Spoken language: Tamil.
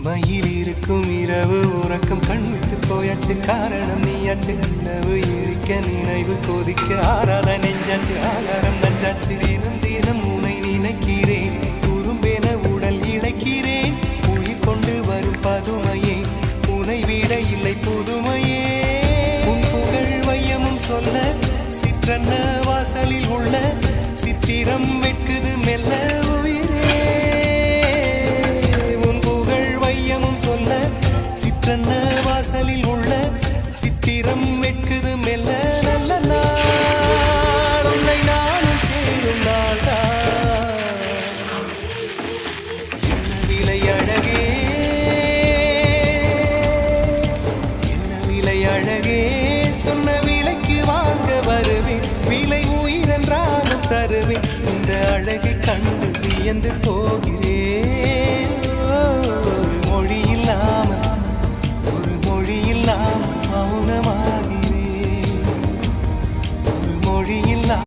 தனிமையில் இருக்கும் இரவு உறக்கம் கண்விட்டு போயாச்சு காரணம் நீயாச்சு நிலவு இருக்க நினைவு கொதிக்க ஆறாத நெஞ்சாச்சு ஆகாரம் நஞ்சாச்சு தினம் தினம் உனை நினைக்கிறேன் குறும்பென உடல் இழைக்கிறேன் உயிர் கொண்டு வரும் பதுமையே உனை விட இல்லை புதுமையே உன் புகழ் வையமும் சொல்ல சிற்றன்ன வாசலில் உள்ள சித்திரம் வெட்குது மெல்ல உயிரே சொல்ல சிற்றன்ன வாசலில் உள்ள சித்திரம் வெட்குது மெல்ல நல்ல நாள் உன்னை நானும் சேரும் நாள்தான் என்ன விலை அழகே என்ன விலை அழகே சொன்ன விலைக்கு வாங்க வருவேன் விலை உயிரென்றாலும் தருவேன் இந்த அழகை கண்டு வியந்து போகிறேன்